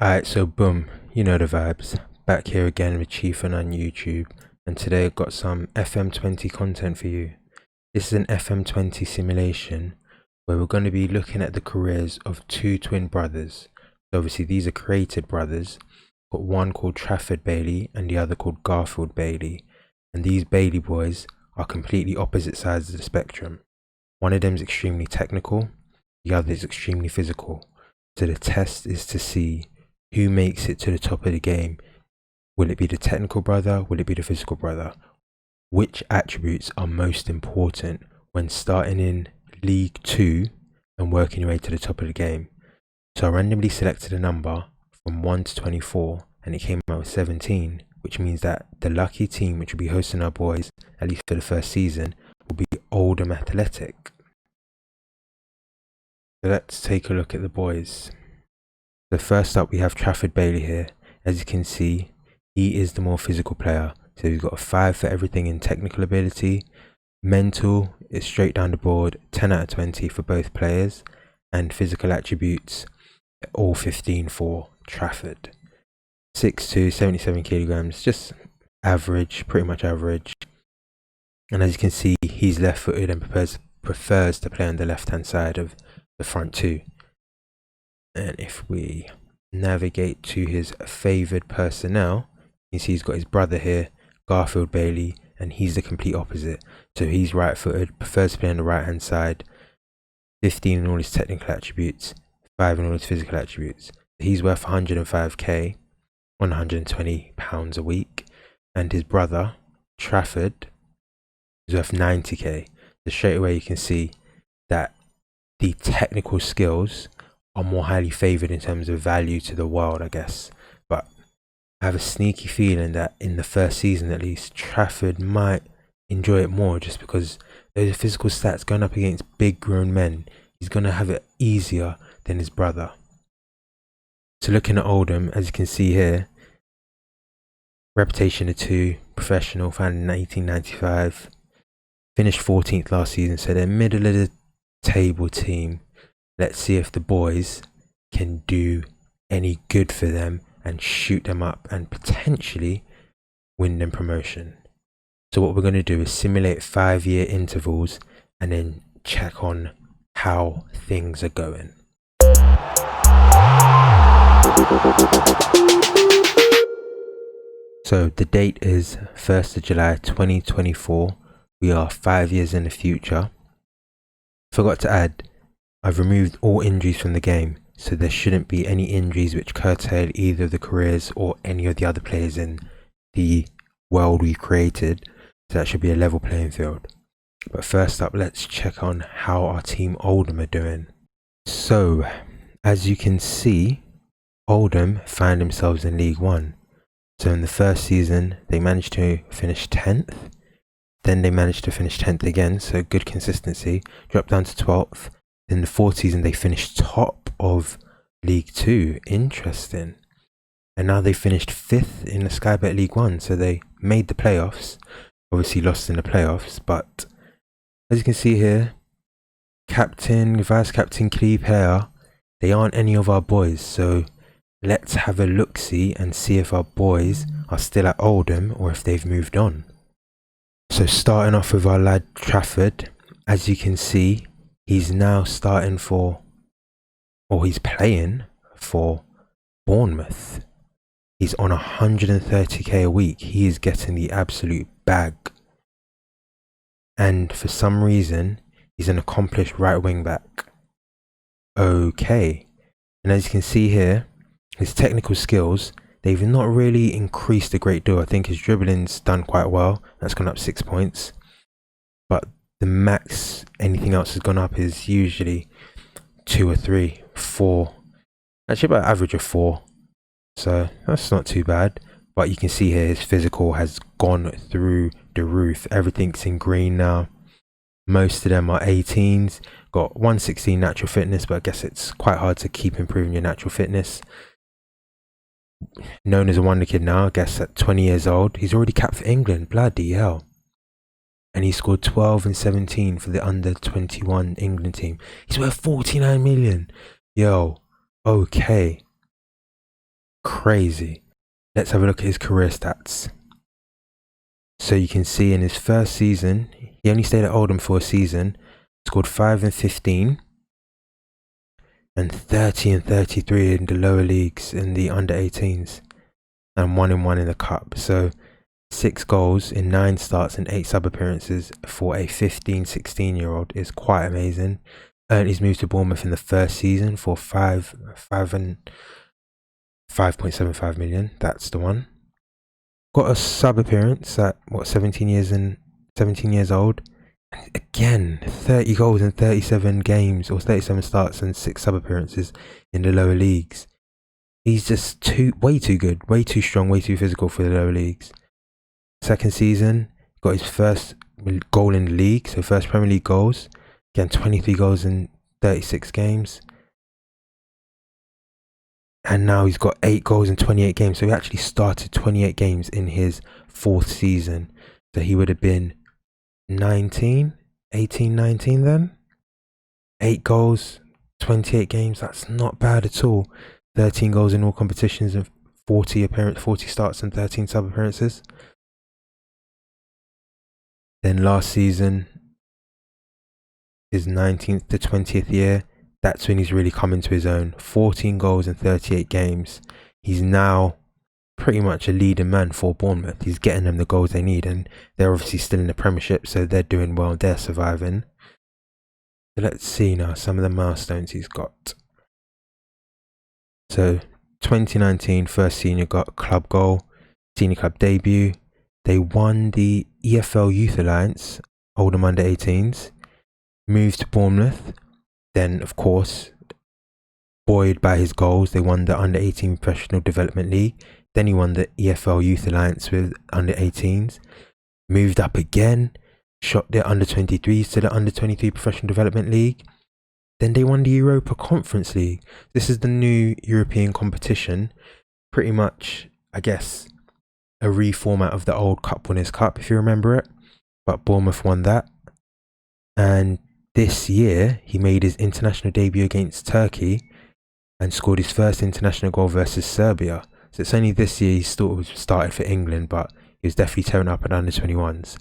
Alright, so boom, you know the vibes. Back here again with Chiefin on YouTube, and today I've got some FM20 content for you. This is an FM20 simulation where we're going to be looking at the careers of two twin brothers. So obviously these are created brothers, but one called Trafford Bailey and the other called Garfield Bailey. And these Bailey boys are completely opposite sides of the spectrum. One of them is extremely technical, the other is extremely physical. So the test is to see who makes it to the top of the game. Will it be the technical brother? Will it be the physical brother? Which attributes are most important when starting in League 2 and working your way to the top of the game? So I randomly selected a number from 1 to 24 and it came out with 17, which means that the lucky team which will be hosting our boys, at least for the first season, will be Oldham Athletic. So let's take a look at the boys. So first up we have Trafford Bailey here. As you can see, he is the more physical player. So he's got a 5 for everything in technical ability. Mental is straight down the board, 10 out of 20 for both players. And physical attributes, all 15 for Trafford. 6'2", 77 kilograms, just average, pretty much average. And as you can see, he's left-footed and prefers to play on the left-hand side of the front two. And if we navigate to his favoured personnel, you see he's got his brother here, Garfield Bailey, and he's the complete opposite. So he's right-footed, prefers to play on the right-hand side, 15 in all his technical attributes, 5 in all his physical attributes. He's worth 105k on £120 a week, and his brother, Trafford, is worth 90k. So straight away you can see that the technical skills are more highly favoured in terms of value to the world, I guess. But I have a sneaky feeling that in the first season at least, Trafford might enjoy it more just because those physical stats going up against big grown men, he's going to have it easier than his brother. So looking at Oldham, as you can see here, reputation of 2, professional, founded in 1895, finished 14th last season, so they're middle of the table team. Let's see if the boys can do any good for them and shoot them up and potentially win them promotion. So what we're going to do is simulate 5-year intervals and then check on how things are going. So the date is 1st of July 2024. We are 5 years in the future. Forgot to add, I've removed all injuries from the game, so there shouldn't be any injuries which curtail either of the careers or any of the other players in the world we've created. So that should be a level playing field. But first up, let's check on how our team Oldham are doing. So, as you can see, Oldham found themselves in League 1. So in the first season, they managed to finish 10th. Then they managed to finish 10th again, so good consistency. Dropped down to 12th. In the fourth season, they finished top of League 2. Interesting. And now they finished 5th in the Sky Bet League 1. So they made the playoffs. Obviously lost in the playoffs. But as you can see here, captain, vice captain, key player, they aren't any of our boys. So let's have a look-see and see if our boys are still at Oldham or if they've moved on. So starting off with our lad Trafford, as you can see, he's now starting for, or he's playing for Bournemouth. He's on 130k a week. He is getting the absolute bag. And for some reason, he's an accomplished right wing back. Okay. And as you can see here, his technical skills, they've not really increased a great deal. I think his dribbling's done quite well. That's gone up 6 points. But the max anything else has gone up is usually 2 or 3, 4. Actually about average of 4. So that's not too bad. But you can see here his physical has gone through the roof. Everything's in green now. Most of them are 18s. Got 116 natural fitness, but I guess it's quite hard to keep improving your natural fitness. Known as a wonder kid now, I guess at 20 years old. He's already capped for England, bloody hell. And he scored 12 and 17 for the under 21 England team. He's worth 49 million. Yo, okay. Crazy. Let's have a look at his career stats. So you can see in his first season, he only stayed at Oldham for a season, scored 5 and 15, and 30 and 33 in the lower leagues in the under 18s, and 1 and 1 in the cup. So 6 goals in 9 starts and 8 sub appearances for a 16-year-old is quite amazing. Earned his move to Bournemouth in the first season for 5.75 million. That's the one. Got a sub appearance at 17 years old. And again, 30 goals in 37 games, or 37 starts and 6 sub appearances in the lower leagues. He's just way too good, way too strong, way too physical for the lower leagues. Second season, got his first goal in the league, so first Premier League goals. Again, 23 goals in 36 games. And now he's got 8 goals in 28 games. So he actually started 28 games in his 4th season. So he would have been 18, 19 then. 8 goals, 28 games. That's not bad at all. 13 goals in all competitions and 40 starts and 13 sub appearances. Then last season, his 19th to 20th year, that's when he's really come into his own. 14 goals in 38 games. He's now pretty much a leading man for Bournemouth. He's getting them the goals they need, and they're obviously still in the Premiership, so they're doing well. They're surviving. So let's see now some of the milestones he's got. So 2019 first senior club goal, senior club debut. They won the EFL Youth Alliance, Oldham under 18s. Moved to Bournemouth. Then, of course, buoyed by his goals, they won the Under 18 Professional Development League. Then he won the EFL Youth Alliance with Under 18s. Moved up again, shot the Under 23s to the Under 23 Professional Development League. Then they won the Europa Conference League. This is the new European competition. Pretty much, I guess, a reformat of the old Cup Winners' Cup, if you remember it. But Bournemouth won that. And this year, he made his international debut against Turkey and scored his first international goal versus Serbia. So it's only this year he started for England, but he was definitely tearing up at under 21s.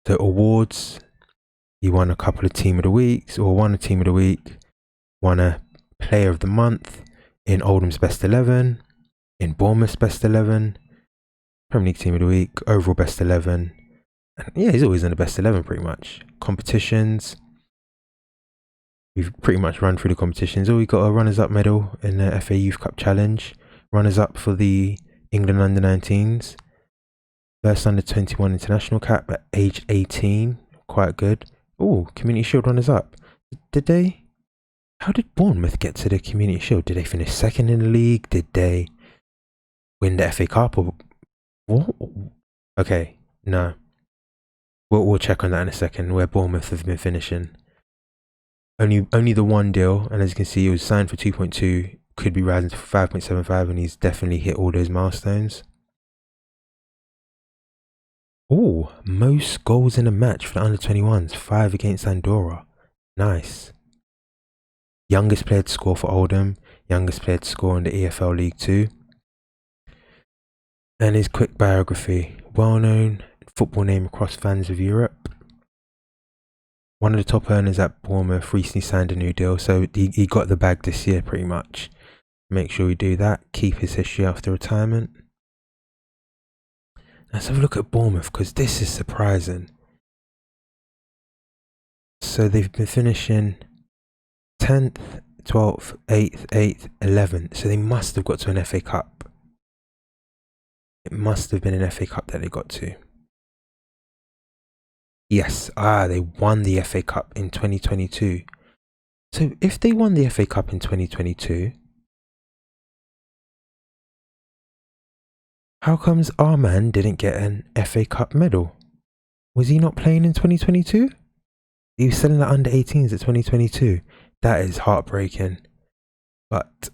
So awards, he won a couple of Team of the Weeks, or won a Team of the Week, won a Player of the Month in Oldham's Best 11, in Bournemouth's Best 11, Premier League Team of the Week, overall Best 11. And yeah, he's always in the best 11 pretty much. Competitions. We've pretty much run through the competitions. Oh, we got a runners-up medal in the FA Youth Cup Challenge. Runners-up for the England Under-19s. First Under-21 international cap at age 18. Quite good. Oh, Community Shield runners-up. Did they? How did Bournemouth get to the Community Shield? Did they finish second in the league? Did they win the FA Cup? Or what? Okay, no. We'll check on that in a second, where Bournemouth have been finishing. Only the one deal, and as you can see, it was signed for 2.2, could be rising to 5.75, and he's definitely hit all those milestones. Oh, most goals in a match for the under-21s, 5 against Andorra. Nice. Youngest player to score for Oldham, youngest player to score in the EFL League 2. And his quick biography, well-known football name across fans of Europe. One of the top earners at Bournemouth, recently signed a new deal, so he got the bag this year pretty much. Make sure we do that, keep his history after retirement. Let's have a look at Bournemouth, because this is surprising. So they've been finishing 10th, 12th, 8th, 11th, so they must have got to an FA Cup. It must have been an FA Cup that they got to. Yes, they won the FA Cup in 2022. So if they won the FA Cup in 2022, how comes our man didn't get an FA Cup medal? Was he not playing in 2022? He was selling the under 18s at 2022. That is heartbreaking. But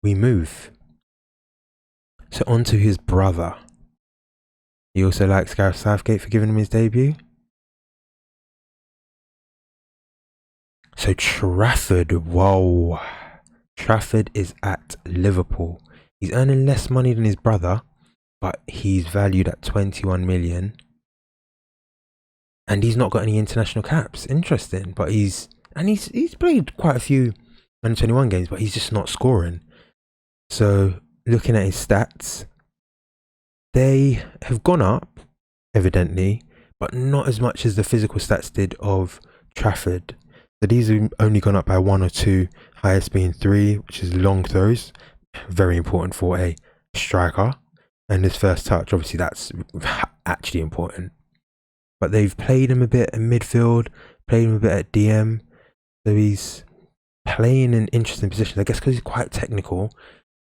we move. So on to his brother. He also likes Gareth Southgate for giving him his debut. So Trafford, whoa. Trafford is at Liverpool. He's earning less money than his brother, but he's valued at 21 million. And he's not got any international caps. Interesting. But he's played quite a few under 21 games, but he's just not scoring. So looking at his stats, they have gone up, evidently, but not as much as the physical stats did of Trafford. So these have only gone up by 1 or 2, highest being 3, which is long throws. Very important for a striker. And his first touch, obviously that's actually important. But they've played him a bit in midfield, played him a bit at DM. So he's playing in interesting positions. I guess because he's quite technical,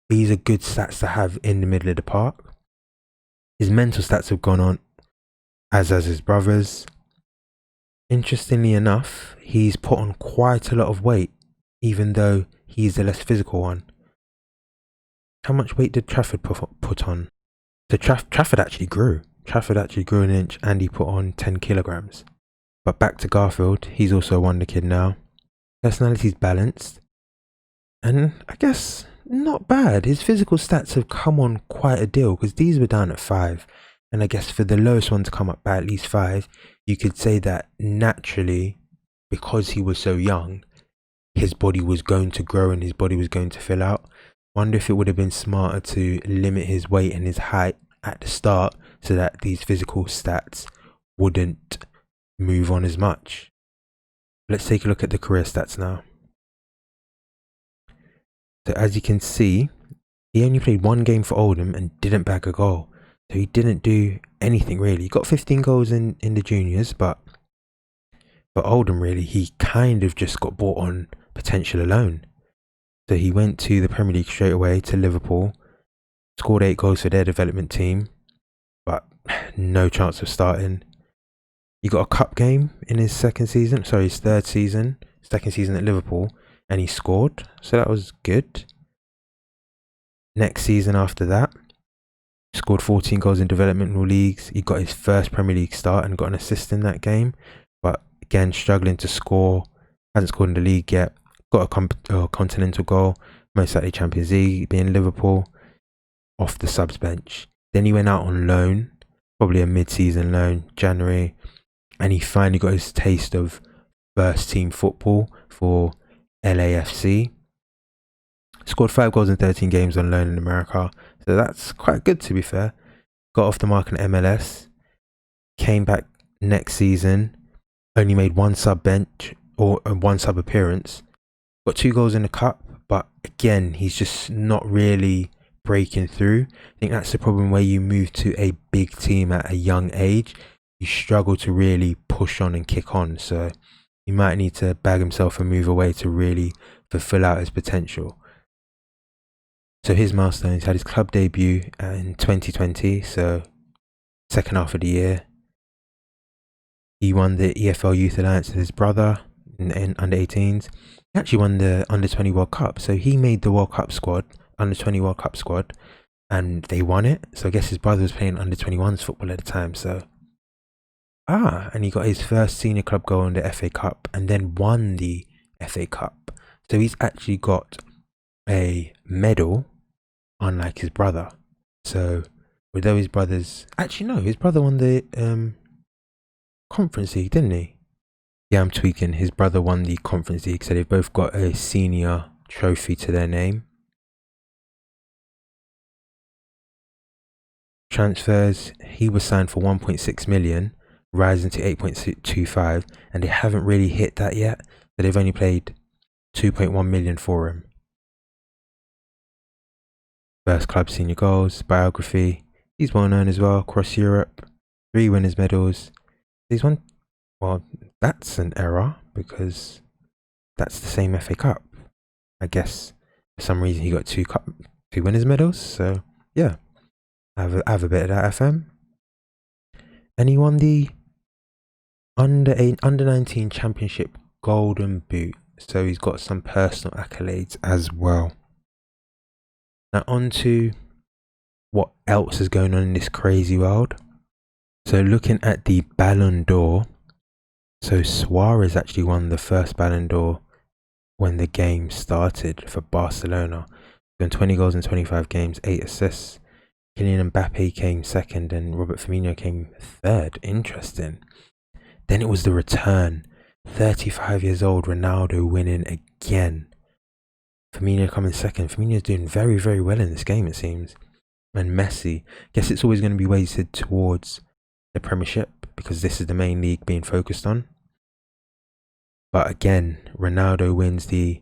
these are good stats to have in the middle of the park. His mental stats have gone on, as his brothers. Interestingly enough, he's put on quite a lot of weight, even though he's the less physical one. How much weight did Trafford put on? So Trafford actually grew. Trafford actually grew an inch and he put on 10 kilograms. But back to Garfield, he's also a wonder kid now. Personality's balanced. And I guess not bad. His physical stats have come on quite a deal because these were down at 5. And I guess for the lowest one to come up by at least 5, you could say that naturally, because he was so young, his body was going to grow and his body was going to fill out. Wonder if it would have been smarter to limit his weight and his height at the start so that these physical stats wouldn't move on as much. Let's take a look at the career stats now. So as you can see, he only played 1 game for Oldham and didn't bag a goal. So he didn't do anything really. He got 15 goals in the juniors, but for Oldham really, he kind of just got bought on potential alone. So he went to the Premier League straight away to Liverpool, scored 8 goals for their development team, but no chance of starting. He got a cup game in his second season at Liverpool, and he scored. So that was good. Next season after that, scored 14 goals in developmental leagues. He got his first Premier League start and got an assist in that game, but again struggling to score. Hasn't scored in the league yet. Got a continental goal, most likely Champions League, being Liverpool, off the subs bench. Then he went out on loan, probably a mid-season loan, January, and he finally got his taste of first team football for LAFC. Scored 5 goals in 13 games on loan in America, so that's quite good to be fair. Got off the mark in MLS, came back next season, only made 1 sub bench or 1 sub appearance. Got 2 goals in the cup, but again, he's just not really breaking through. I think that's the problem where you move to a big team at a young age. You struggle to really push on and kick on. So he might need to bag himself and move away to really fulfill out his potential. So his milestones: had his club debut in 2020, so second half of the year. He won the EFL Youth Alliance with his brother in under 18s. He actually won the under 20 World Cup, so he made the World Cup squad, under 20 World Cup squad, and they won it. So I guess his brother was playing under 21s football at the time. So and he got his first senior club goal in the FA Cup and then won the FA Cup. So he's actually got a medal, unlike his brother. So although his brother's his brother won the Conference League, didn't he? Yeah, I'm tweaking. His brother won the Conference League, so they've both got a senior trophy to their name. Transfers: he was signed for 1.6 million, rising to 8.25, and they haven't really hit that yet. So they've only played 2.1 million for him. First club senior goals, biography: he's well known as well across Europe. 3 winners' medals. He's won. Well, that's an error because that's the same FA Cup. I guess for some reason he got 2 winners' medals. So yeah, I have a bit of that FM. And he won the under 19 championship golden boot. So he's got some personal accolades as well. Now on to what else is going on in this crazy world. So looking at the Ballon d'Or, so Suarez actually won the first Ballon d'Or when the game started for Barcelona. Doing 20 goals in 25 games, 8 assists. Kylian Mbappe came second and Robert Firmino came third. Interesting. Then it was the return. 35 years old, Ronaldo winning again. Firmino coming second. Firmino's doing very, very well in this game, it seems. And Messi, guess it's always going to be weighted towards the Premiership because this is the main league being focused on. But again, Ronaldo wins the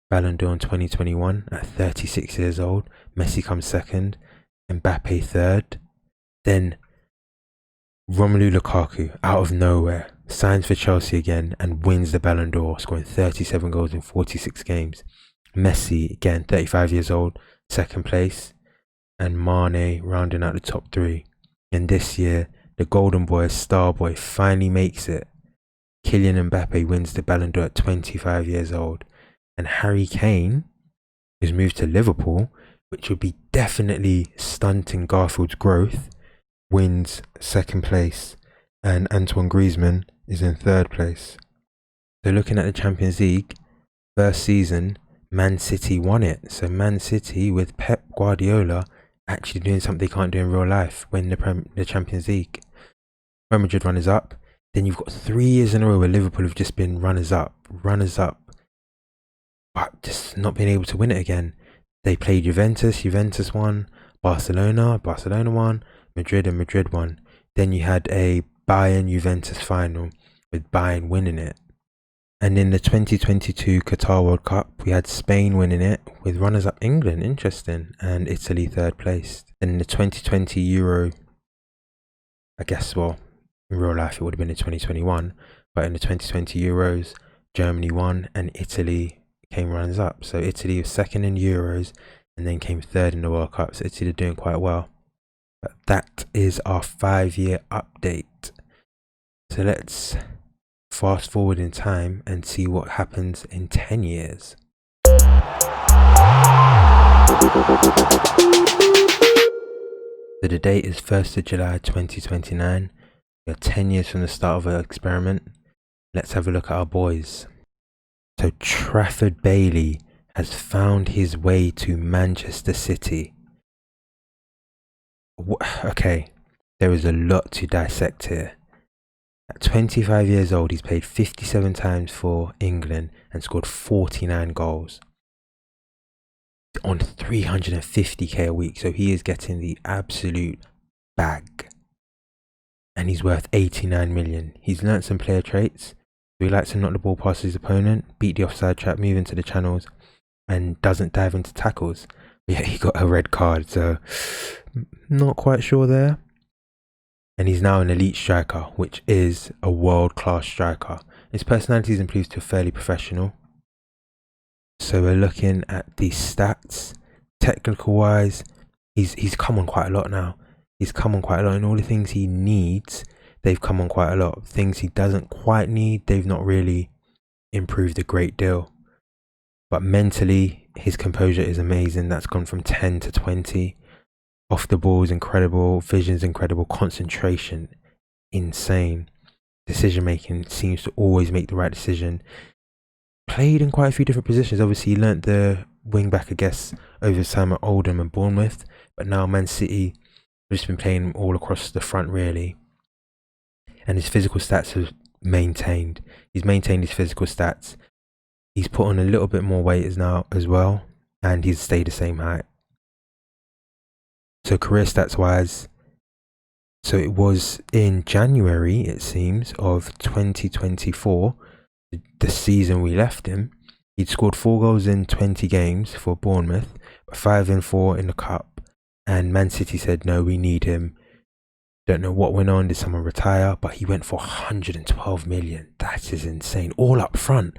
Ballon d'Or in 2021 at 36 years old. Messi comes second. Mbappe third. Then Romelu Lukaku, out of nowhere, signs for Chelsea again and wins the Ballon d'Or, scoring 37 goals in 46 games. Messi, again, 35 years old, second place. And Mane rounding out the top three. And this year, the Golden Boy, Star Boy, finally makes it. Kylian Mbappe wins the Ballon d'Or at 25 years old. And Harry Kane, who's moved to Liverpool, which would be definitely stunting Garfield's growth, wins second place, and Antoine Griezmann is in third place. So looking at the Champions League, first season, Man City won it. So Man City with Pep Guardiola actually doing something they can't do in real life, win the Champions League. Real Madrid runners up. Then you've got 3 years in a row where Liverpool have just been runners up, but just not being able to win it again. They played Juventus won, Barcelona won, Madrid won. Then you had a Bayern-Juventus final with Bayern winning it. And in the 2022 Qatar World Cup, we had Spain winning it with runners-up England, interesting, and Italy third place. Then in the 2020 Euro, I guess, well, in real life it would have been in 2021, but in the 2020 Euros, Germany won and Italy came runners-up. So Italy was second in Euros and then came third in the World Cup. So Italy are doing quite well. But that is our 5-year update. So let's fast forward in time and see what happens in 10 years. So the date is 1st of July 2029. We are 10 years from the start of our experiment. Let's have a look at our boys. So Trafford Bailey has found his way to Manchester City. Okay, there is a lot to dissect here. At 25 years old, he's played 57 times for England and scored 49 goals on 350k a week. So he is getting the absolute bag. And he's worth 89 million. He's learnt some player traits. He likes to knock the ball past his opponent, beat the offside trap, move into the channels, and doesn't dive into tackles. But yeah, he got a red card, so not quite sure there. And he's now an elite striker, which is a world-class striker. His personality has improved to fairly professional. So we're looking at the stats. Technical-wise, he's come on quite a lot now. He's come on quite a lot, and all the things he needs, they've come on quite a lot. Things he doesn't quite need, they've not really improved a great deal. But mentally, his composure is amazing. That's gone from 10 to 20. Off the ball is incredible. Vision's incredible. Concentration, insane. Decision making, seems to always make the right decision. Played in quite a few different positions. Obviously, he learnt the wing back, I guess, over his time at Oldham and Bournemouth. But now Man City have just been playing all across the front, really. And his physical stats have maintained. He's maintained his physical stats. He's put on a little bit more weight now as well, and he's stayed the same height. So career stats wise, so it was in January, it seems, of 2024, the season we left him. He'd scored 4 goals in 20 games for Bournemouth, 5 and 4 in the Cup, and Man City said, no, we need him. Don't know what went on, did someone retire? But he went for 112 million. That is insane, all up front.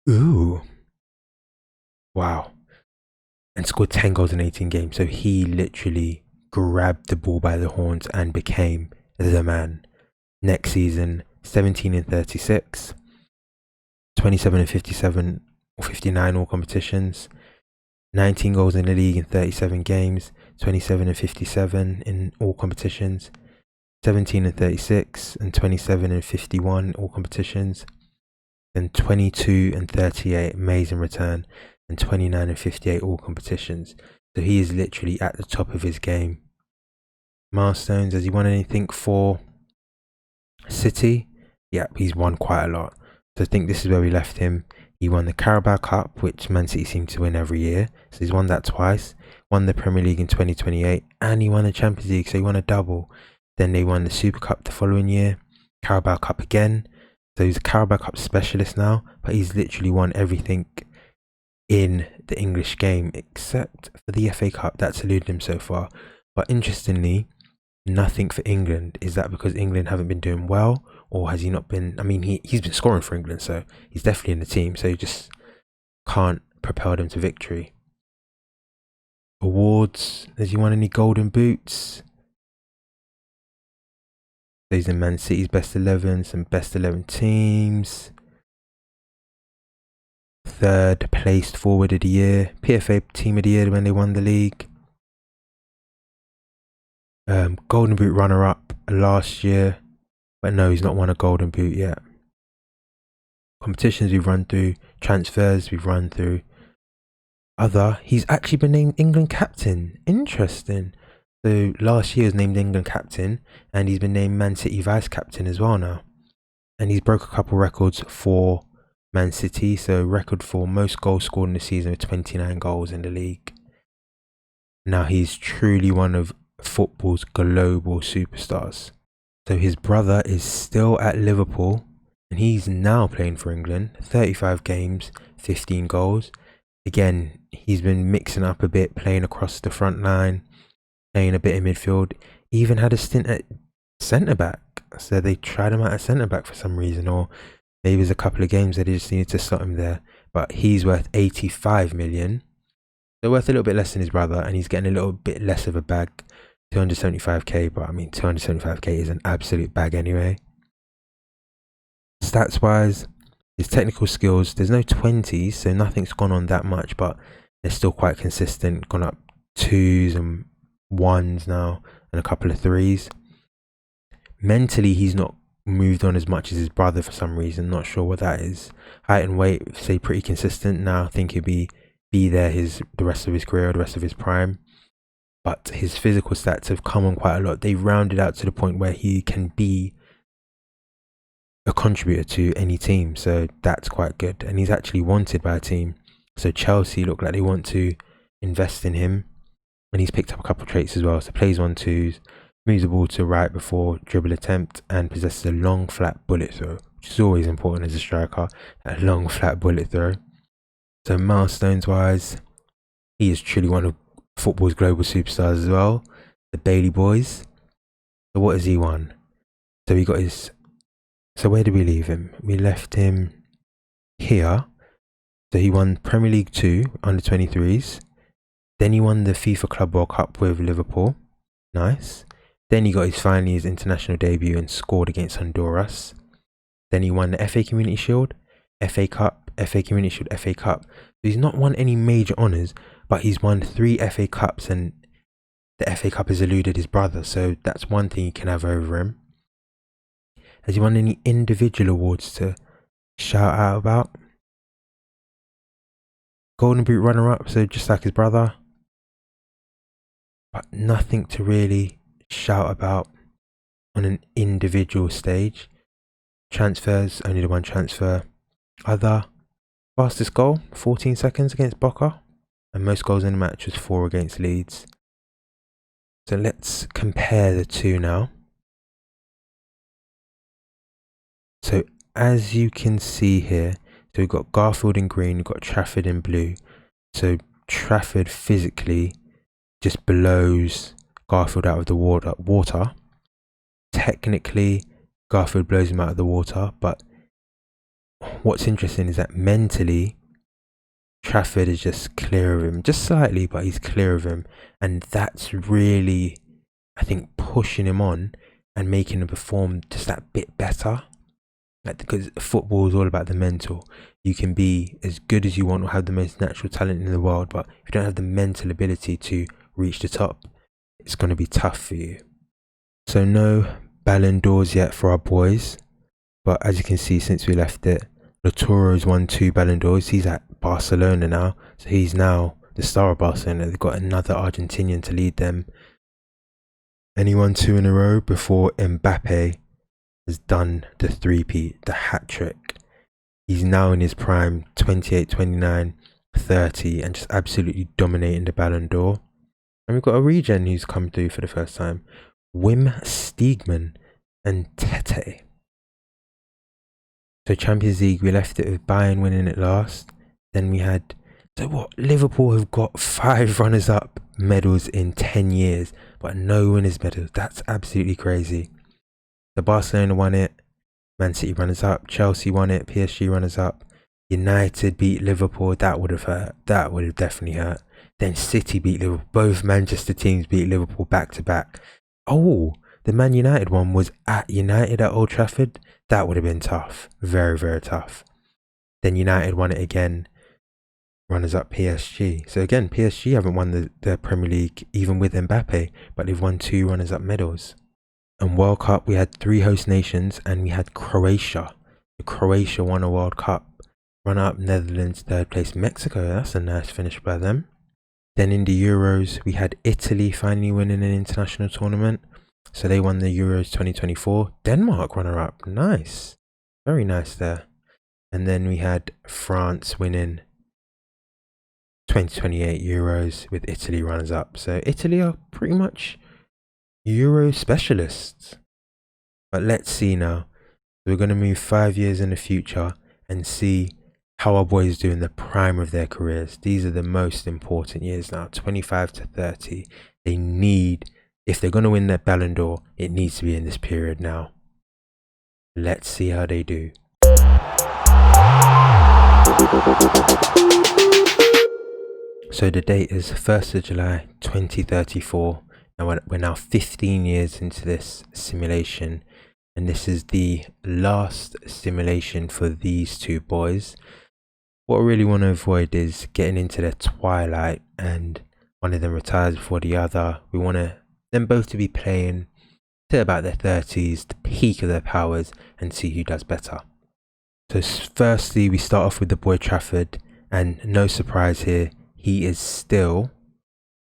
Ooh. Wow. And scored 10 goals in 18 games. So he literally grabbed the ball by the horns and became the man. Next season, 17 and 36, 27 and 57 or 59 all competitions, 19 goals in the league in 37 games, 27 and 57 in all competitions, 17 and 36 and 27 and 51 all competitions, then 22 and 38, amazing return, and 29 and 58 all competitions. So he is literally at the top of his game. Milestones, has he won anything for City? Yeah, he's won quite a lot. So I think this is where we left him. He won the Carabao Cup, which Man City seem to win every year. So he's won that twice. Won the Premier League in 2028, and he won the Champions League, so he won a double. Then they won the Super Cup the following year, Carabao Cup again. So he's a Carabao Cup specialist now, but he's literally won everything in the English game except for the FA Cup. That's eluded him so far. But interestingly, nothing for England. Is that because England haven't been doing well, or has he not been? I mean, he's been scoring for England, so he's definitely in the team. So he just can't propel them to victory. Awards, has he won any golden boots? He's in Man City's best 11, some best 11 teams. Third placed forward of the year, PFA team of the year when they won the league. Golden boot runner up last year, but no, he's not won a golden boot yet. Competitions we've run through, transfers we've run through. He's actually been named England captain. Interesting. So last year he was named England captain, and he's been named Man City vice captain as well now. And he's broke a couple records for Man City. So record for most goals scored in the season with 29 goals in the league. Now he's truly one of football's global superstars. So his brother is still at Liverpool, and he's now playing for England. 35 games, 15 goals. Again, he's been mixing up a bit, playing across the front line, playing a bit in midfield. Even had a stint at centre-back. So they tried him out at centre-back for some reason, or maybe there's a couple of games that they just needed to slot him there. But he's worth 85 million. So worth a little bit less than his brother, and he's getting a little bit less of a bag. 275k, but I mean 275k is an absolute bag anyway. Stats wise, his technical skills, there's no 20s, so nothing's gone on that much, but they're still quite consistent. Gone up 2s and 1s now, and a couple of 3s. Mentally, he's not moved on as much as his brother for some reason. Not sure what that is. Height and weight stay pretty consistent. Now I think he'll be there the rest of his career, the rest of his prime. But his physical stats have come on quite a lot. They've rounded out to the point where he can be a contributor to any team, so that's quite good. And he's actually wanted by a team. So Chelsea look like they want to invest in him, and he's picked up a couple of traits as well. So plays 1-2s, moves the ball to right before dribble attempt, and possesses a long flat bullet throw, which is always important as a striker. A long flat bullet throw. So milestones wise, he is truly one of football's global superstars as well. The Bailey boys. So what has he won? So he got his. So where did we leave him? We left him here. So he won Premier League 2 under 23s. Then he won the FIFA Club World Cup with Liverpool. Nice. Then he got his international debut and scored against Honduras. Then he won the FA Community Shield, FA Cup, FA Community Shield, FA Cup. So he's not won any major honours, but he's won 3 FA Cups, and the FA Cup has eluded his brother. So that's one thing you can have over him. Has he won any individual awards to shout out about? Golden Boot runner-up, so just like his brother. But nothing to really shout about on an individual stage. Transfers, only the one transfer. Fastest goal, 14 seconds against Boca. And most goals in the match was 4 against Leeds. So let's compare the two now. So as you can see here, so we've got Garfield in green, we've got Trafford in blue. So Trafford physically just blows Garfield out of the water. Technically, Garfield blows him out of the water, but what's interesting is that mentally, Trafford is just clear of him, just slightly, but he's clear of him. And that's really, I think, pushing him on and making him perform just that bit better. Like, because football is all about the mental. You can be as good as you want or have the most natural talent in the world, but if you don't have the mental ability to reach the top, it's going to be tough for you. So no Ballon d'Ors yet for our boys, but as you can see, since we left it, Lautoro's won 2 Ballon d'Ors. He's at Barcelona now, so he's now the star of Barcelona. They've got another Argentinian to lead them. And he won 2 in a row before Mbappe has done the three-peat, the hat-trick. He's now in his prime, 28, 29, 30, and just absolutely dominating the Ballon d'Or. And we've got a regen who's come through for the first time. Wim Steegman and Tete. So Champions League, we left it with Bayern winning it last. Then we had, so what? Liverpool have got 5 runners-up medals in 10 years, but no winners' medals. That's absolutely crazy. The Barcelona won it. Man City runners-up. Chelsea won it. PSG runners-up. United beat Liverpool. That would have hurt. That would have definitely hurt. Then City beat Liverpool. Both Manchester teams beat Liverpool back to back. Oh, the Man United one was at United at Old Trafford. That would have been tough. Very, very tough. Then United won it again. Runners up PSG. So again, PSG haven't won the Premier League even with Mbappe, but they've won 2 runners up medals. And World Cup, we had 3 host nations and we had Croatia. Croatia won a World Cup. Runner up Netherlands, 3rd place Mexico. That's a nice finish by them. Then in the Euros, we had Italy finally winning an international tournament. So they won the Euros 2024. Denmark runner-up. Nice. Very nice there. And then we had France winning 2028 Euros with Italy runners-up. So Italy are pretty much Euro specialists. But let's see now. We're going to move 5 years in the future and see how our boys do in the prime of their careers. These are the most important years now, 25 to 30. They need, if they're going to win their Ballon d'Or, it needs to be in this period now. Let's see how they do. So the date is 1st of July 2034. Now we're now 15 years into this simulation, and this is the last simulation for these 2 boys. What I really want to avoid is getting into their twilight and one of them retires before the other. We want them both to be playing till about their 30s, the peak of their powers, and see who does better. So firstly, we start off with the boy Trafford, and no surprise here, he is still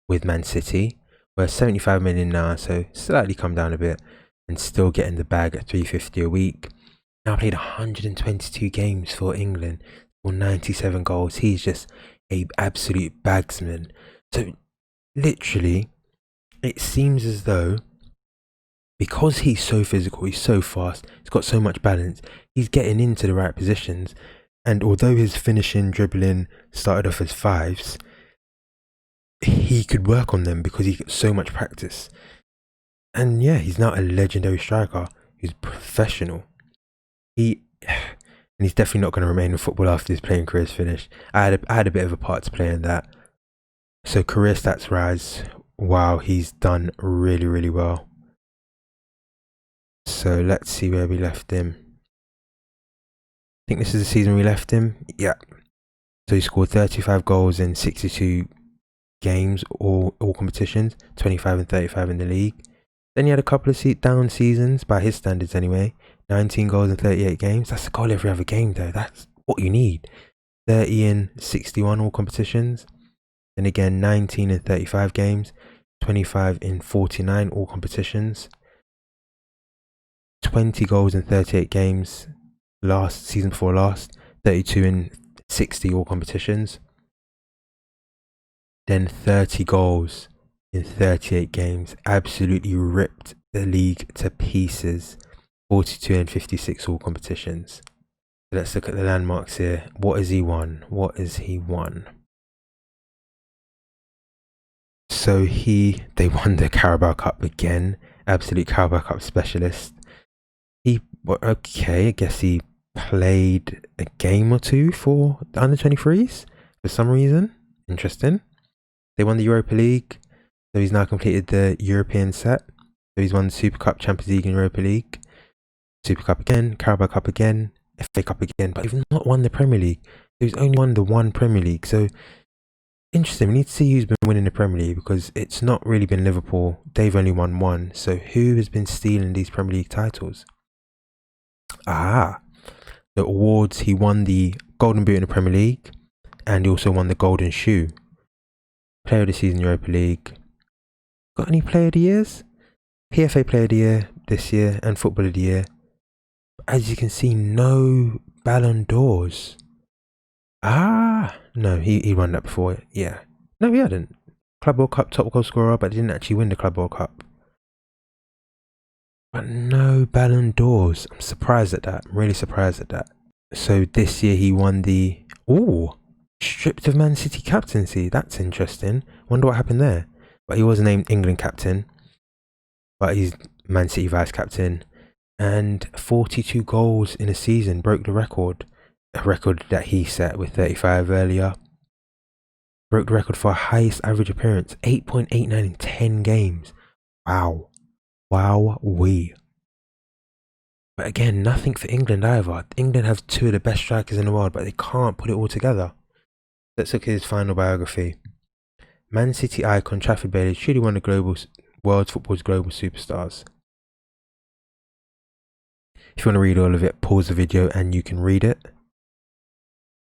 with Man City. We're 75 million now, so slightly come down a bit, and still getting the bag at 350 a week. Now played 122 games for England, or 97 goals. He's just a absolute bagsman. So literally, it seems as though because he's so physical, he's so fast, he's got so much balance, he's getting into the right positions. And although his finishing, dribbling started off as 5s, he could work on them because he got so much practice. And yeah, he's now a legendary striker. He's professional. And he's definitely not going to remain in football after his playing career is finished. I had a bit of a part to play in that. So career stats rise. Wow, he's done really, really well. So let's see where we left him. I think this is the season we left him. Yeah. So he scored 35 goals in 62 games, all competitions, 25 and 35 in the league. Then he had a couple of down seasons, by his standards anyway. 19 goals in 38 games. That's a goal every other game though. That's what you need. 30 in 61 all competitions. Then again 19 in 35 games. 25 in 49 all competitions. 20 goals in 38 games last season before last. 32 in 60 all competitions. Then 30 goals in 38 games. Absolutely ripped the league to pieces. 42 and 56 all competitions. Let's look at the landmarks here. What has he won? What has he won? So they won the Carabao Cup again. Absolute Carabao Cup specialist. Okay, I guess he played a game or 2 for the under-23s for some reason. Interesting. They won the Europa League. So he's now completed the European set. So he's won the Super Cup, Champions League and Europa League. Super Cup again, Carabao Cup again, FA Cup again, but he's not won the Premier League. He's only won the 1 Premier League. So interesting. We need to see who's been winning the Premier League because it's not really been Liverpool. They've only won 1. So who has been stealing these Premier League titles? The awards, he won the Golden Boot in the Premier League, and he also won the Golden Shoe. Player of the Season, Europa League. Got any Player of the Years? PFA Player of the Year this year and Football of the Year. As you can see, no Ballon d'Ors. No, he won that before. Yeah. No, he hadn't. Club World Cup top goal scorer, but didn't actually win the Club World Cup. But no Ballon d'Ors. I'm surprised at that. I'm really surprised at that. So this year he won the... stripped of Man City captaincy. That's interesting. Wonder what happened there. But he was named England captain. But he's Man City vice captain. And 42 goals in a season. Broke the record. A record that he set with 35 earlier. Broke the record for highest average appearance. 8.89 in 10 games. Wow. Wow-wee. But again, nothing for England either. England have two of the best strikers in the world, but they can't put it all together. Let's look at his final biography. Man City icon Trafford Bailey truly one of the world's football's global superstars. If you want to read all of it, pause the video and you can read it.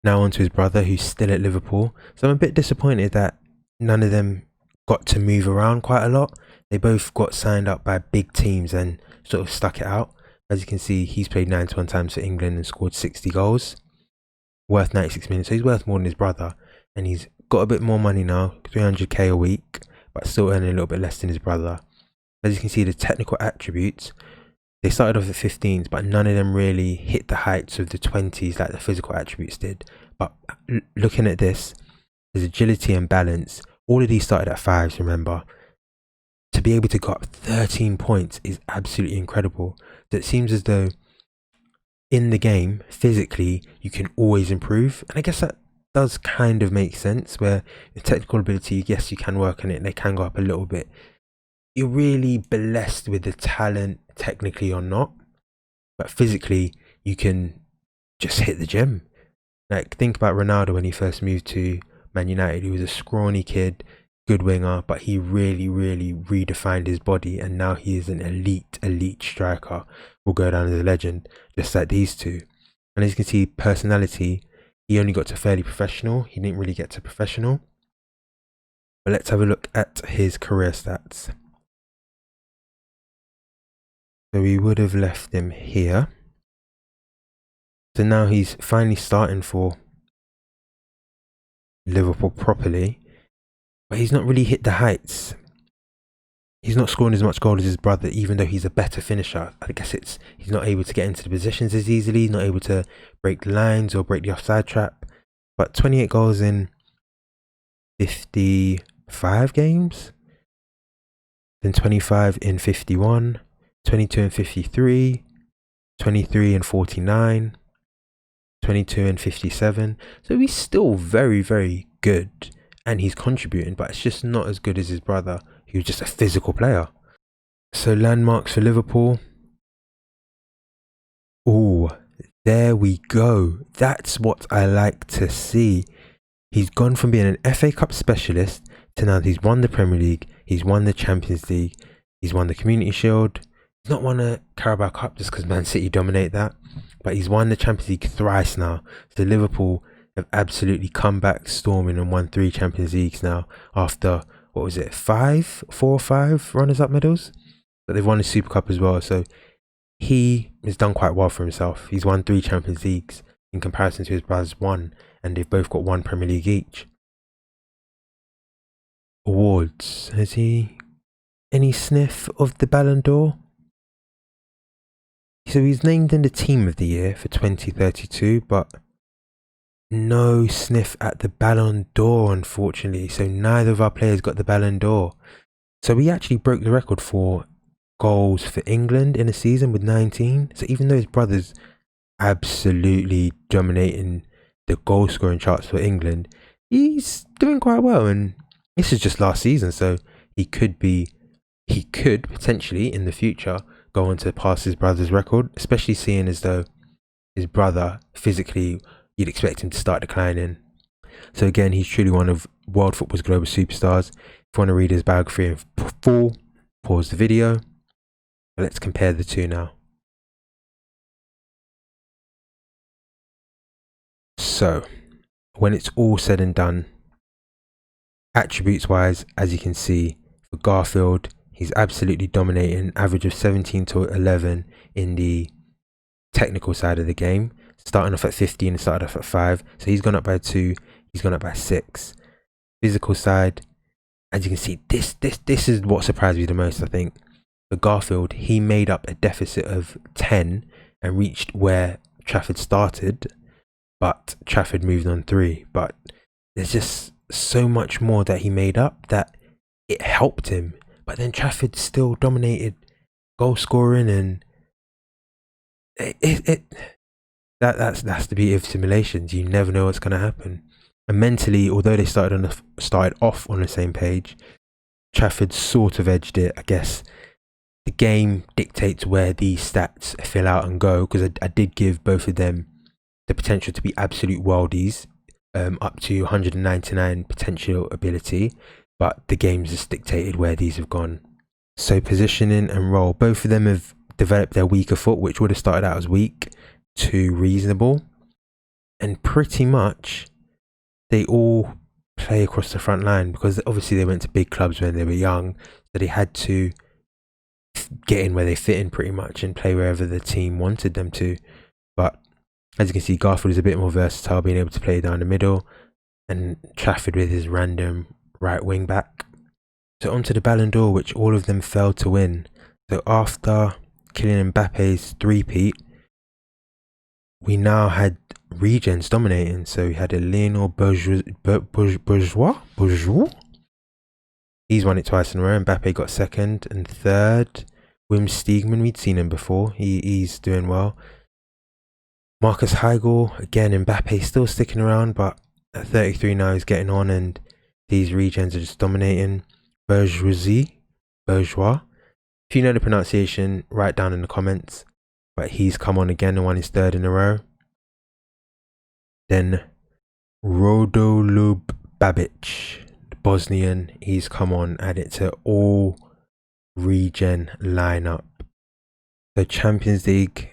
Now on to his brother, who's still at Liverpool. So I'm a bit disappointed that none of them got to move around quite a lot. They both got signed up by big teams and sort of stuck it out. As you can see, he's played 91 times for England and scored 60 goals. Worth 96 million, so he's worth more than his brother. And he's got a bit more money now, 300k a week, but still earning a little bit less than his brother. As you can see, the technical attributes, they started off at 15s, but none of them really hit the heights of the 20s like the physical attributes did. But looking at this, his agility and balance, all of these started at 5s, remember. To be able to go up 13 points is absolutely incredible. So it seems as though in the game, physically, you can always improve. And I guess that does kind of make sense, where the technical ability, yes, you can work on it and they can go up a little bit. You're really blessed with the talent, technically or not. But physically, you can just hit the gym. Like, think about Ronaldo when he first moved to Man United. He was a scrawny kid, good winger, but he really redefined his body, and now he is an elite striker. Will go down as a legend, just like these two. And as you can see, personality, he only got to fairly professional. He didn't really get to professional. But let's have a look at his career stats. So we would have left him here. So now he's finally starting for Liverpool properly. But he's not really hit the heights. He's not scoring as much goals as his brother, even though he's a better finisher. I guess he's not able to get into the positions as easily. He's not able to break the lines or break the offside trap. But 28 goals in 55 games. Then 25 in 51. 22 in 53. 23 in 49. 22 in 57. So he's still very good. And he's contributing, but it's just not as good as his brother, who was just a physical player. So landmarks for Liverpool. Oh, there we go. That's what I like to see. He's gone from being an FA Cup specialist to now he's won the Premier League, he's won the Champions League, he's won the Community Shield. He's not won a Carabao Cup just because Man City dominate that, but he's won the Champions League thrice now. So Liverpool have absolutely come back storming and won 3 Champions Leagues now after, what was it, 4 or 5 runners-up medals? But they've won the Super Cup as well, so he has done quite well for himself. He's won 3 Champions Leagues in comparison to his brother's 1, and they've both got 1 Premier League each. Awards. Has he any sniff of the Ballon d'Or? So he's named in the Team of the Year for 2032, but no sniff at the Ballon d'Or, unfortunately. So neither of our players got the Ballon d'Or. So we actually broke the record for goals for England in a season with 19. So even though his brother's absolutely dominating the goal scoring charts for England, he's doing quite well. And this is just last season, so he could potentially in the future go on to pass his brother's record, especially seeing as though his brother physically, you'd expect him to start declining. So again, he's truly one of world football's global superstars. If you want to read his biography in full, pause the video. Let's compare the two now. So when it's all said and done, attributes wise, as you can see, for Garfield, he's absolutely dominating, average of 17 to 11 in the technical side of the game, starting off at 15 and started off at 5, so he's gone up by 2, he's gone up by 6. Physical side, as you can see, this is what surprised me the most. I think for Garfield, he made up a deficit of 10 and reached where Trafford started, but Trafford moved on 3. But there's just so much more that he made up that it helped him, but then Trafford still dominated goal scoring, and that's the beauty of simulations. You never know what's going to happen. And mentally, although they started off on the same page, Trafford sort of edged it. I guess the game dictates where these stats fill out and go, because I did give both of them the potential to be absolute worldies, up to 199 potential ability, but the game's just dictated where these have gone. So positioning and role, both of them have developed their weaker foot, which would have started out as weak, to reasonable, and pretty much they all play across the front line, because obviously they went to big clubs when they were young, so they had to get in where they fit in pretty much and play wherever the team wanted them to. But as you can see, Garfield is a bit more versatile, being able to play down the middle, and Trafford with his random right wing back. So onto the Ballon d'Or, which all of them failed to win. So after Kylian Mbappe's three-peat, we now had regens dominating. So we had a Lionel Bourgeois. He's won it twice in a row. Mbappe got second and third. Wim Steegman, we'd seen him before. He's doing well. Marcus Heigl, again, Mbappe still sticking around, but at 33 now he's getting on, and these regens are just dominating. Bourgeois. If you know the pronunciation, write down in the comments. But he's come on again and won his third in a row. Then Rodolub Babic, the Bosnian, he's come on, added to all regen lineup. The Champions League,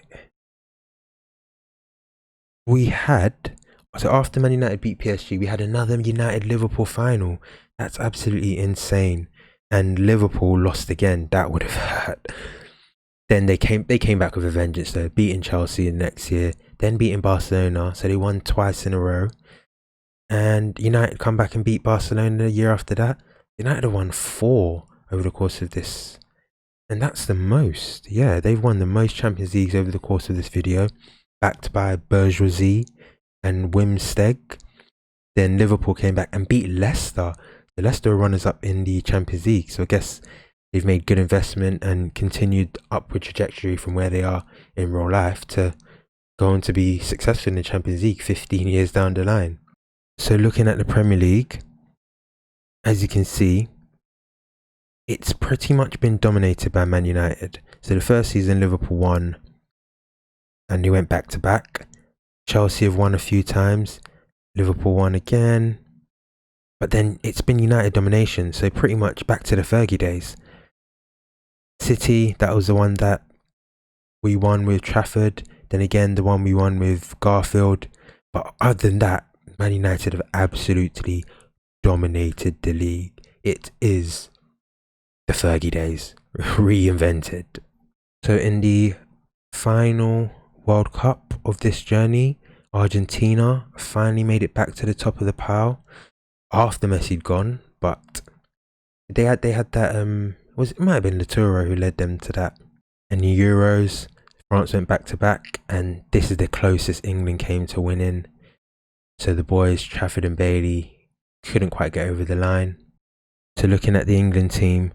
we had, so after Man United beat PSG, we had another United Liverpool final. That's absolutely insane. And Liverpool lost again. That would have hurt. Then they came back with a vengeance though, beating Chelsea in next year, then beating Barcelona, so they won twice in a row. And United come back and beat Barcelona the year after that. United have won 4 over the course of this, and that's the most. Yeah, they've won the most Champions Leagues over the course of this video, backed by Bourgeois and Wim Steg. Then Liverpool came back and beat Leicester. The Leicester are runners up in the Champions League, so I guess they've made good investment and continued upward trajectory from where they are in real life to go on to be successful in the Champions League 15 years down the line. So looking at the Premier League, as you can see, it's pretty much been dominated by Man United. So the first season Liverpool won and they went back to back. Chelsea have won a few times, Liverpool won again, but then it's been United domination, so pretty much back to the Fergie days. City, that was the one that we won with Trafford, then again the one we won with Garfield. But other than that, Man United have absolutely dominated the league. It is the Fergie days reinvented. So in the final World Cup of this journey, Argentina finally made it back to the top of the pile after Messi'd gone, but they had that it might have been Laturo who led them to that. And the Euros, France went back to back, and this is the closest England came to winning. So the boys, Trafford and Bailey, couldn't quite get over the line. So looking at the England team,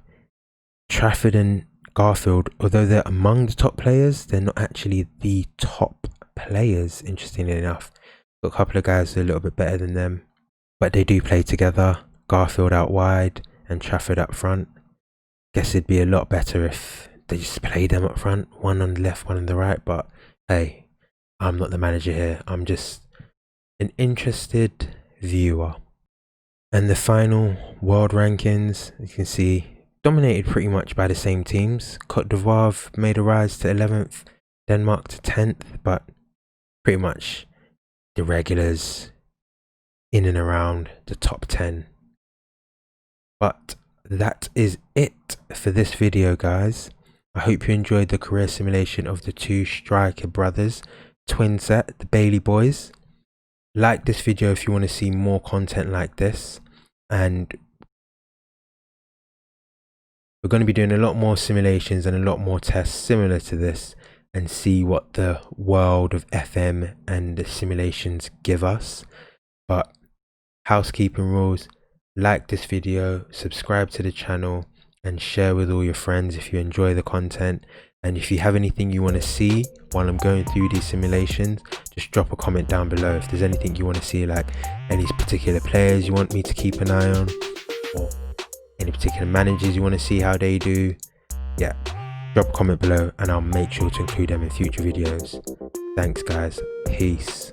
Trafford and Garfield, although they're among the top players, they're not actually the top players, interestingly enough. Got a couple of guys who are a little bit better than them, but they do play together. Garfield out wide and Trafford up front. Guess it'd be a lot better if they just played them up front, one on the left, one on the right, but hey, I'm not the manager here, I'm just an interested viewer. And the final world rankings, you can see, dominated pretty much by the same teams. Cote d'Ivoire made a rise to 11th, Denmark to 10th, but pretty much the regulars in and around the top 10. But that is it for this video, guys. I hope you enjoyed the career simulation of the two striker brothers, twin set, the Bailey boys. Like this video if you want to see more content like this, and we're going to be doing a lot more simulations and a lot more tests similar to this, and see what the world of FM and the simulations give us. But housekeeping rules: like this video, subscribe to the channel, and share with all your friends if you enjoy the content. And if you have anything you want to see while I'm going through these simulations, just drop a comment down below. If there's anything you want to see, like any particular players you want me to keep an eye on, or any particular managers you want to see how they do, yeah, drop a comment below and I'll make sure to include them in future videos. Thanks guys, peace.